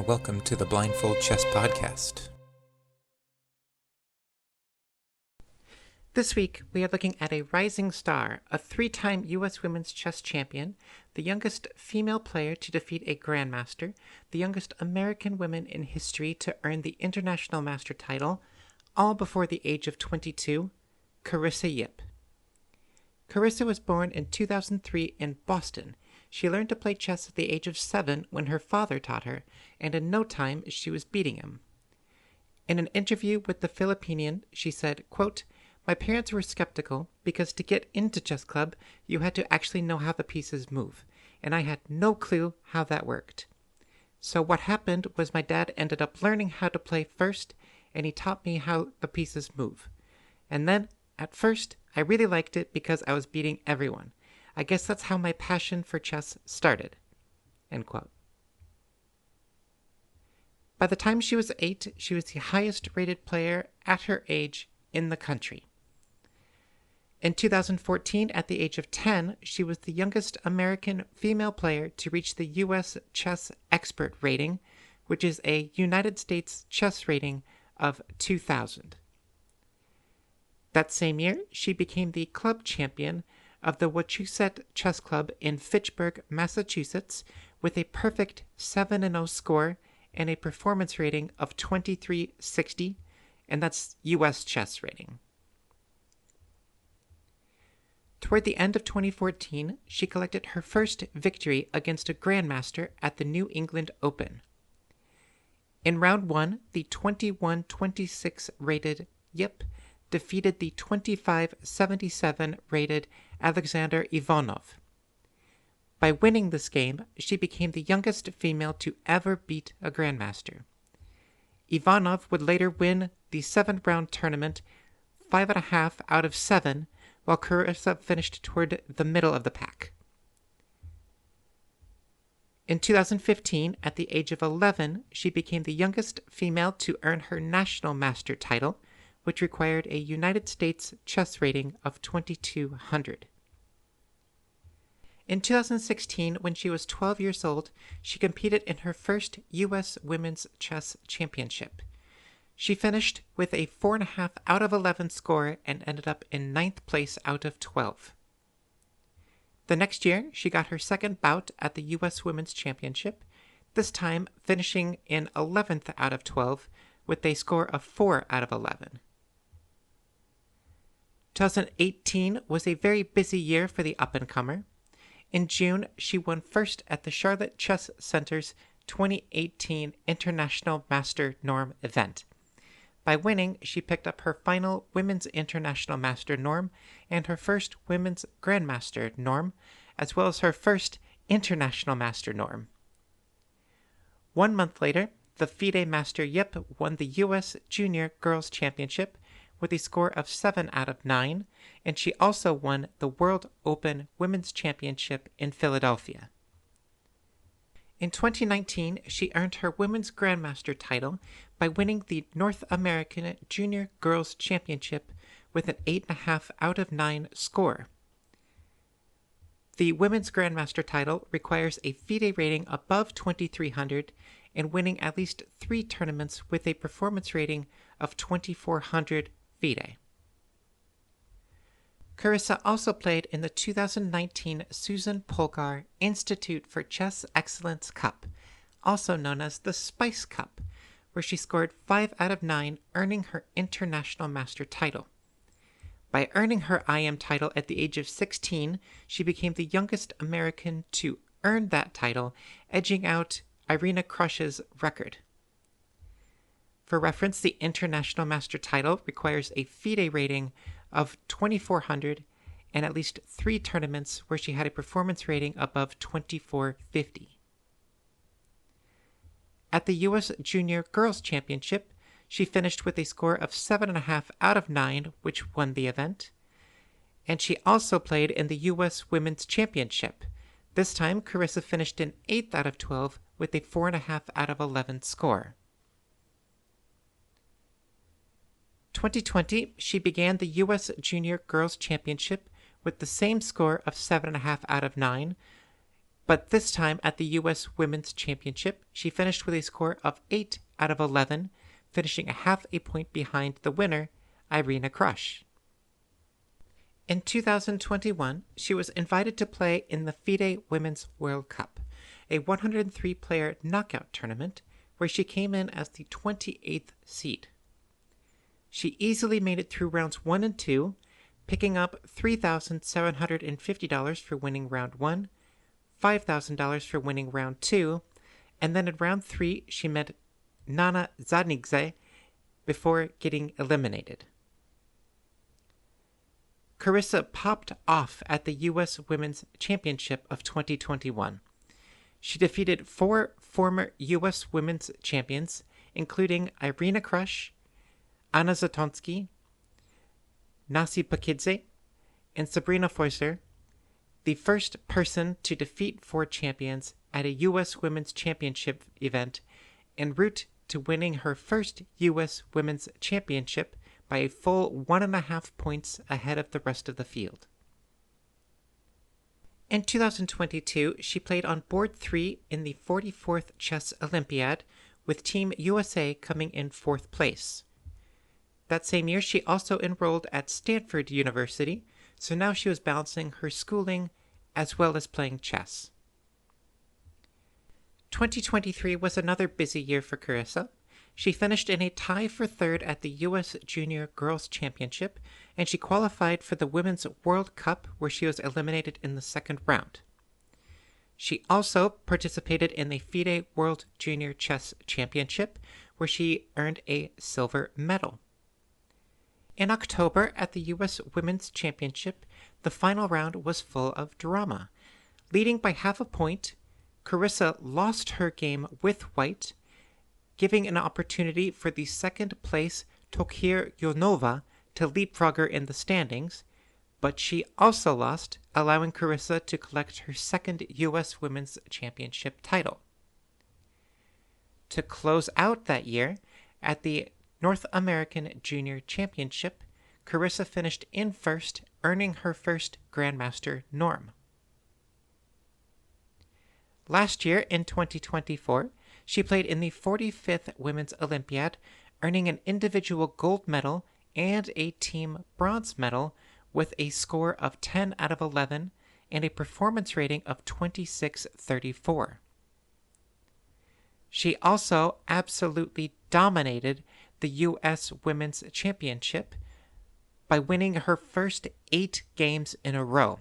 welcome to the Blindfold Chess Podcast. This week, we are looking at a rising star, a three-time U.S. women's chess champion, the youngest female player to defeat a Grandmaster, the youngest American woman in history to earn the International Master title, all before the age of 22, Carissa Yip. Carissa was born in 2003 in Boston. She learned to play chess at the age of 7 when her father taught her, and in no time she was beating him. In an interview with the Filipinian, she said, quote, "My parents were skeptical because to get into chess club, you had to actually know how the pieces move, and I had no clue how that worked. So what happened was my dad ended up learning how to play first, and he taught me how the pieces move. And then, at first, I really liked it because I was beating everyone. I guess that's how my passion for chess started." End quote. By the time she was 8, she was the highest rated player at her age in the country. In 2014, at the age of 10, she was the youngest American female player to reach the U.S. Chess Expert rating, which is a United States chess rating of 2,000. That same year, she became the club champion of the Wachusett Chess Club in Fitchburg, Massachusetts, with a perfect 7-0 score and a performance rating of 2360, and that's U.S. chess rating. Toward the end of 2014, she collected her first victory against a Grandmaster at the New England Open. In round 1, the 21-26 rated Yip defeated the 25-77 rated Alexander Ivanov. By winning this game, she became the youngest female to ever beat a Grandmaster. Ivanov would later win the 7th-round tournament 5.5 out of 7, while Carissa finished toward the middle of the pack. In 2015, at the age of 11, she became the youngest female to earn her National Master title, which required a United States chess rating of 2200. In 2016, when she was 12 years old, she competed in her first U.S. Women's Chess Championship. She finished with a 4.5 out of 11 score and ended up in 9th place out of 12. The next year, she got her second bout at the U.S. Women's Championship, this time finishing in 11th out of 12 with a score of 4 out of 11. 2018 was a very busy year for the up-and-comer. In June, she won first at the Charlotte Chess Center's 2018 International Master Norm event. By winning, she picked up her final Women's International Master Norm and her first Women's Grandmaster Norm, as well as her first International Master Norm. 1 month later, the FIDE Master Yip won the U.S. Junior Girls Championship with a score of 7 out of 9, and she also won the World Open Women's Championship in Philadelphia. In 2019, she earned her Women's Grandmaster title by winning the North American Junior Girls Championship with an 8.5 out of 9 score. The Women's Grandmaster title requires a FIDE rating above 2300 and winning at least 3 tournaments with a performance rating of 2400 FIDE. Carissa also played in the 2019 Susan Polgar Institute for Chess Excellence Cup, also known as the Spice Cup, where she scored 5 out of 9, earning her International Master title. By earning her IM title at the age of 16, she became the youngest American to earn that title, edging out Irina Krush's record. For reference, the International Master title requires a FIDE rating of 2400 and at least 3 tournaments where she had a performance rating above 2450. At the U.S. Junior Girls Championship, she finished with a score of 7.5 out of 9, which won the event. And she also played in the U.S. Women's Championship. This time, Carissa finished in 8th out of 12 with a 4.5 out of 11 score. 2020, she began the U.S. Junior Girls Championship with the same score of 7.5 out of 9, But this time at the U.S. Women's Championship, she finished with a score of 8 out of 11, finishing a half a point behind the winner, Irina Krush. In 2021, she was invited to play in the FIDE Women's World Cup, a 103-player knockout tournament where she came in as the 28th seed. She easily made it through rounds 1 and 2, picking up $3,750 for winning round 1, $5,000 for winning round 2, and then in round 3 she met Nana Zadnigze before getting eliminated. Carissa popped off at the U.S. Women's Championship of 2021. She defeated 4 former U.S. Women's Champions, including Irina Krush, Anna Zatonsky, Nasi Pakidze, and Sabrina Fäuser, the first person to defeat 4 champions at a U.S. Women's Championship event en route to winning her first U.S. Women's Championship by a full 1.5 points ahead of the rest of the field. In 2022, she played on board 3 in the 44th Chess Olympiad, with Team USA coming in 4th place. That same year, she also enrolled at Stanford University, so now she was balancing her schooling as well as playing chess. 2023 was another busy year for Carissa. She finished in a tie for 3rd at the U.S. Junior Girls Championship, and she qualified for the Women's World Cup, where she was eliminated in the 2nd round. She also participated in the FIDE World Junior Chess Championship, where she earned a silver medal. In October, at the U.S. Women's Championship, the final round was full of drama. Leading by half a point, Carissa lost her game with white, giving an opportunity for the 2nd place Tokir Yonova to leapfrog her in the standings, but she also lost, allowing Carissa to collect her 2nd U.S. Women's Championship title. To close out that year, at the North American Junior Championship, Carissa finished in 1st, earning her first Grandmaster norm. Last year, in 2024, she played in the 45th Women's Olympiad, earning an individual gold medal and a team bronze medal with a score of 10 out of 11 and a performance rating of 26.34. She also absolutely dominated the U.S. Women's Championship by winning her first 8 games in a row.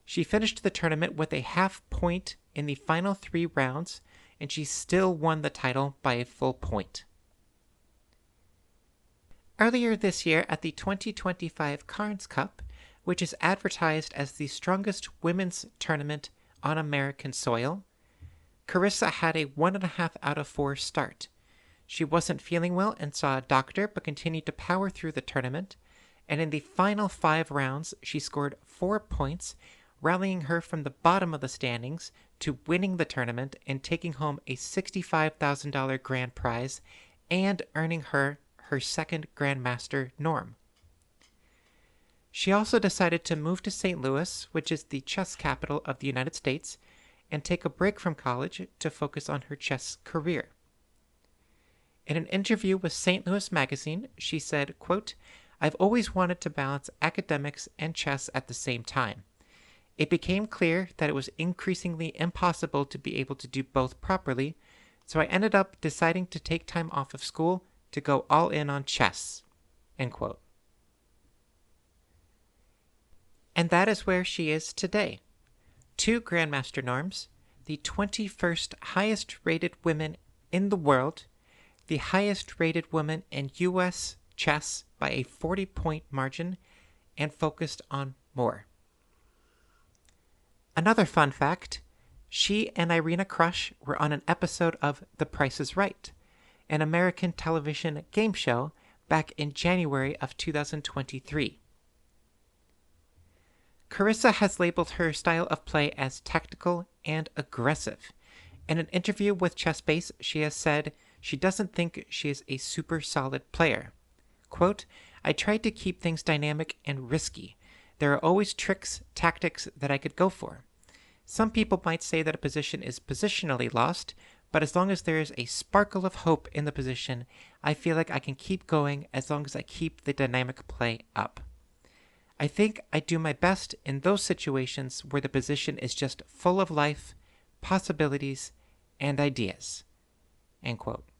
She finished the tournament with a half point in the final 3 rounds, and she still won the title by a full point. Earlier this year at the 2025 Carnes Cup, which is advertised as the strongest women's tournament on American soil, Carissa had a 1.5 out of 4 start. She wasn't feeling well and saw a doctor, but continued to power through the tournament, and in the final 5 rounds, she scored 4 points, rallying her from the bottom of the standings to winning the tournament and taking home a $65,000 grand prize and earning her 2nd Grandmaster norm. She also decided to move to St. Louis, which is the chess capital of the United States, and take a break from college to focus on her chess career. In an interview with St. Louis Magazine, she said, quote, "I've always wanted to balance academics and chess at the same time. It became clear that it was increasingly impossible to be able to do both properly, so I ended up deciding to take time off of school to go all in on chess." End quote. And that is where she is today. 2 Grandmaster norms, the 21st highest rated woman in the world, the highest rated woman in U.S. chess by a 40-point margin, and focused on more. Another fun fact, she and Irina Krush were on an episode of The Price is Right, an American television game show back in January of 2023. Carissa has labeled her style of play as tactical and aggressive. In an interview with ChessBase, she has said she doesn't think she is a super solid player. Quote, "I tried to keep things dynamic and risky. There are always tricks, tactics that I could go for. Some people might say that a position is positionally lost, but as long as there is a sparkle of hope in the position, I feel like I can keep going as long as I keep the dynamic play up. I think I do my best in those situations where the position is just full of life, possibilities, and ideas." End quote.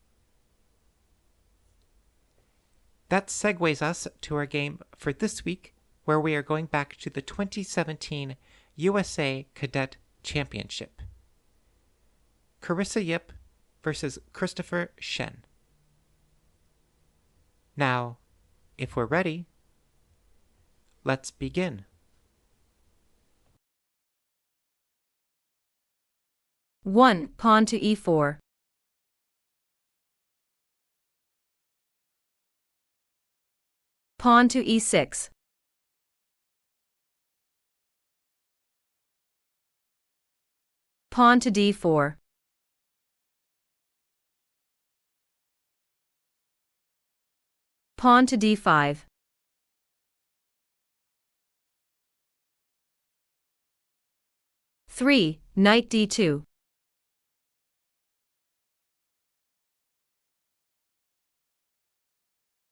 That segues us to our game for this week, where we are going back to the 2017 USA Cadet Championship. Carissa Yip versus Christopher Shen. Now, if we're ready, let's begin. One, pawn to e4. Pawn to e6. Pawn to d4. Pawn to d5. Three, knight d2.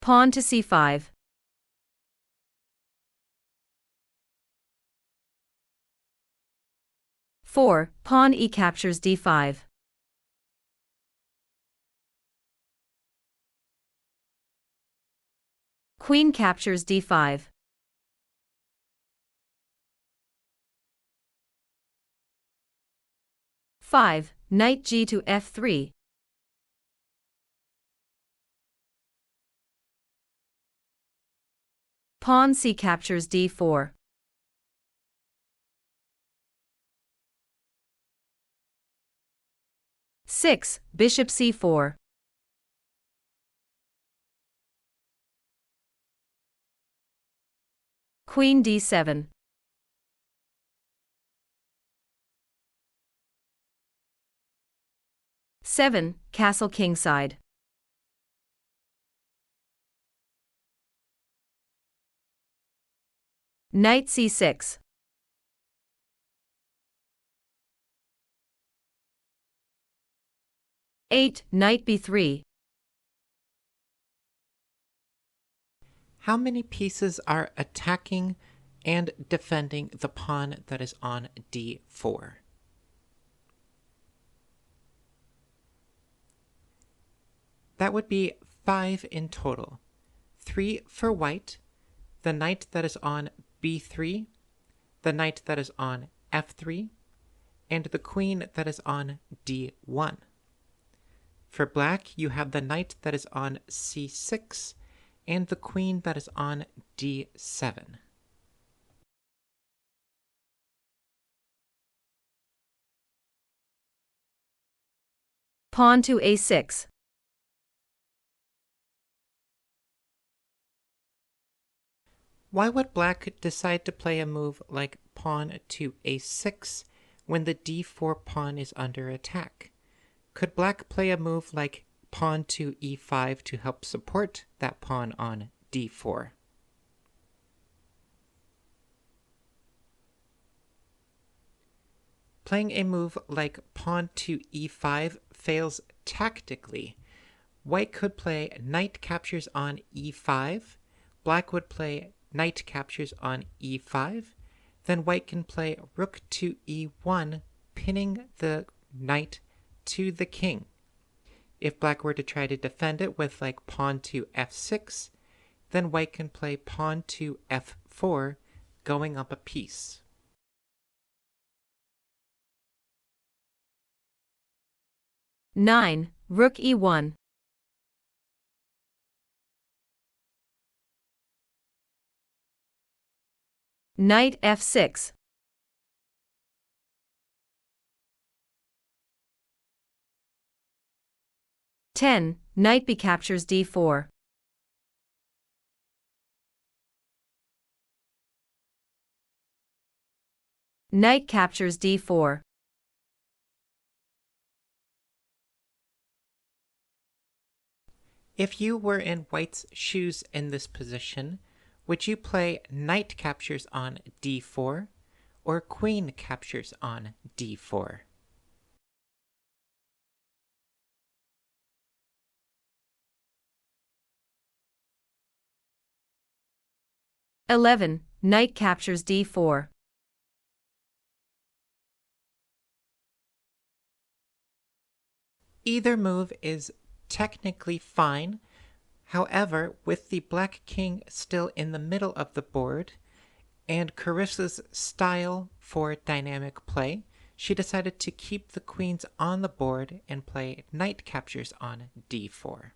Pawn to c5. Four, pawn e captures d5. Queen captures d5. Five, knight g to f3. Pawn c captures d4. Six, bishop c4. Queen d7. Seven, castle kingside. Knight c6. Eight, knight b3. How many pieces are attacking and defending the pawn that is on d4? That would be 5 in total. 3 for white, the knight that is on b3, the knight that is on f3, and the queen that is on d1. For black, you have the knight that is on c6 and the queen that is on d7. Pawn to a6. Why would black decide to play a move like pawn to a6 when the d4 pawn is under attack? Could black play a move like pawn to e5 to help support that pawn on d4? Playing a move like pawn to e5 fails tactically. White could play knight captures on e5, black would play knight captures on e5, then white can play rook to e1, pinning the knight to the king. If black were to try to defend it with like pawn to f6, then white can play pawn to f4, going up a piece. Nine, rook e1. Knight f6. Ten, knight b captures d4. Knight captures d4. If you were in white's shoes in this position, would you play knight captures on d4, or queen captures on d4? Knight captures d4. Either move is technically fine. However, with the black king still in the middle of the board, and Carissa's style for dynamic play, she decided to keep the queens on the board and play knight captures on d4.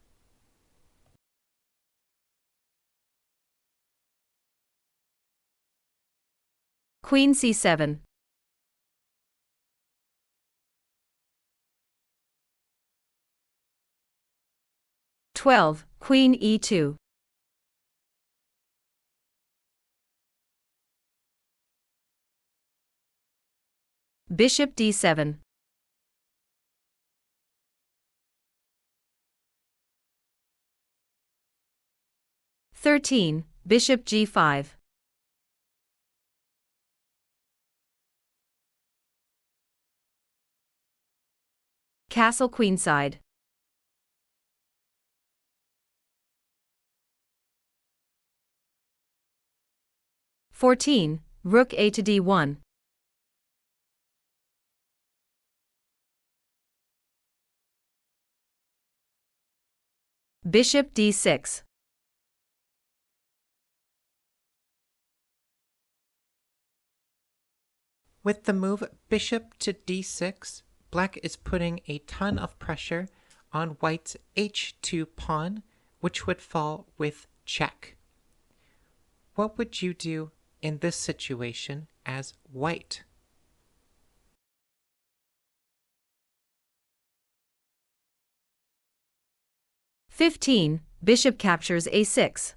Queen c7. Queen e2. Bishop d7. Bishop g5. Castle queenside. Rook a to d1. Bishop d6. With the move bishop to d6, black is putting a ton of pressure on white's h2 pawn, which would fall with check. What would you do in this situation as white? Bishop captures a6.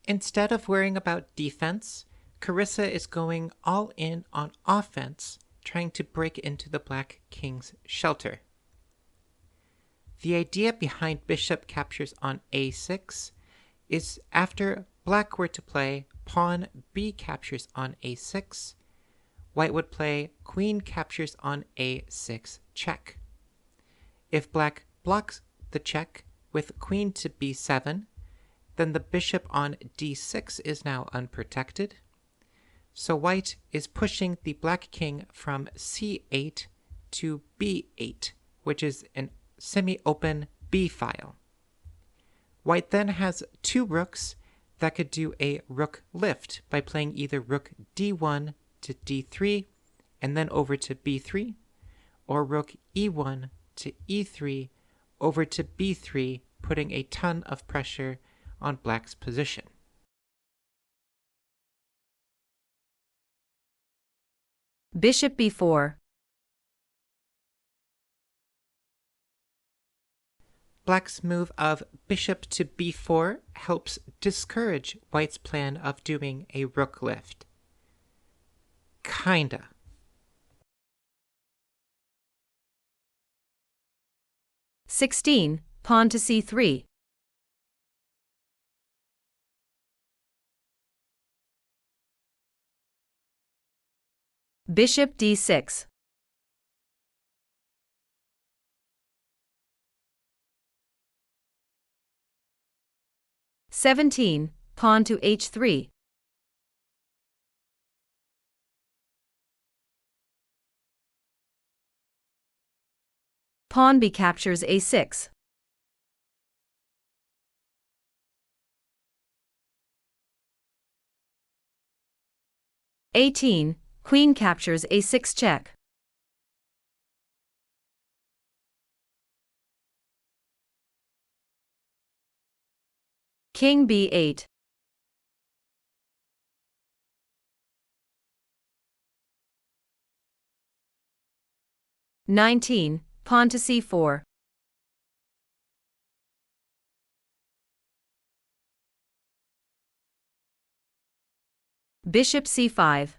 Instead of worrying about defense, Carissa is going all in on offense, trying to break into the black king's shelter. The idea behind bishop captures on a6 is after black were to play pawn b captures on a6, white would play queen captures on a6 check. If black blocks the check with queen to b7, then the bishop on d6 is now unprotected. So white is pushing the black king from c8 to b8, which is an semi-open b file. White then has two rooks that could do a rook lift by playing either rook d1 to d3 and then over to b3, or rook e1 to e3 over to b3, putting a ton of pressure on black's position. Bishop b4. Black's move of bishop to b4 helps discourage white's plan of doing a rook lift. Kinda. Pawn to c3. Bishop d6. Pawn to h3. Pawn b captures a6. Queen captures a6 check. King b8. Pawn to c4. Bishop c5.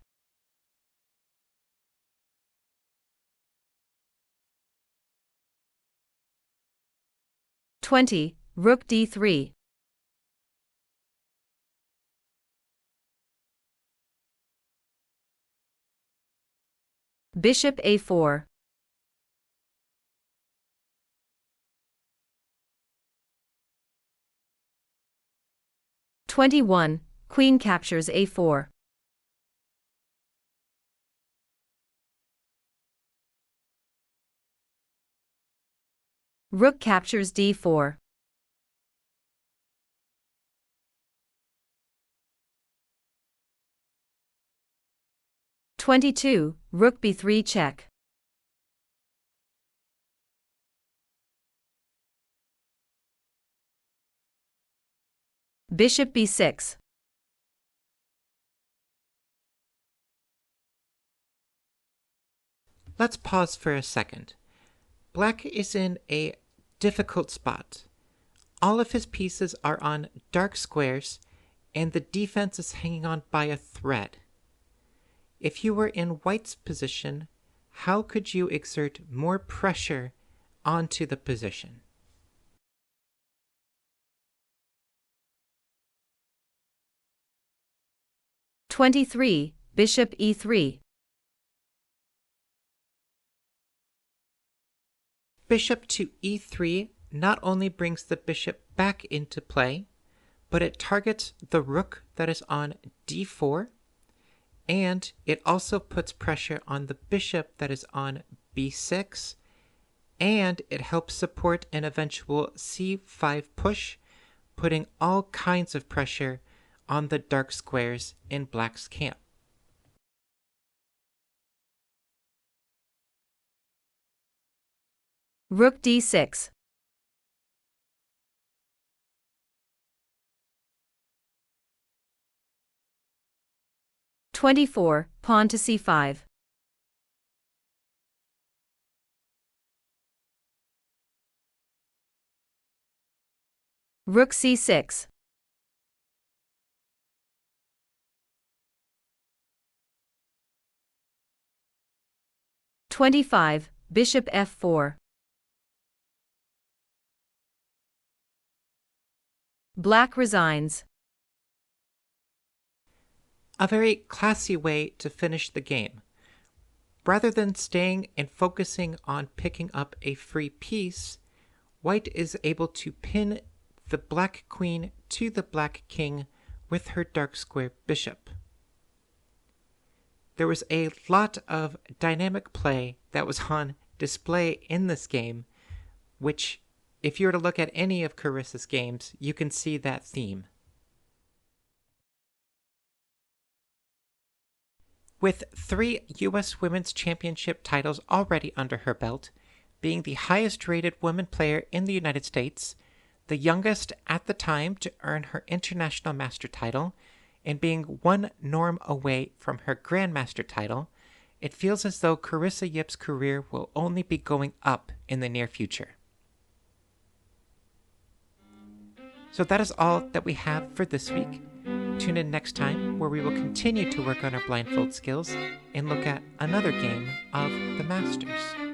Rook d3. Bishop A4. (21) Queen captures A4. Rook captures D4. (22) Rook B3 check. Bishop B6. Let's pause for a second. Black is in a difficult spot. All of his pieces are on dark squares, and the defense is hanging on by a thread. If you were in White's position, how could you exert more pressure onto the position? (23) Bishop E3. Bishop to E3 not only brings the bishop back into play, but it targets the rook that is on D4, and it also puts pressure on the bishop that is on B6, and it helps support an eventual C5 push, putting all kinds of pressure on the dark squares in Black's camp. Rook D6. (24) Pawn to C5. Rook C6. (25) Bishop F4. Black resigns. A very classy way to finish the game. Rather than staying and focusing on picking up a free piece, White is able to pin the black queen to the black king with her dark square bishop. There was a lot of dynamic play that was on display in this game, which, if you were to look at any of Carissa's games, you can see that theme. With 3 U.S. Women's Championship titles already under her belt, being the highest-rated woman player in the United States, the youngest at the time to earn her International Master title, and being 1 norm away from her Grandmaster title, it feels as though Carissa Yip's career will only be going up in the near future. So that is all that we have for this week. Tune in next time where we will continue to work on our blindfold skills and look at another game of the Masters.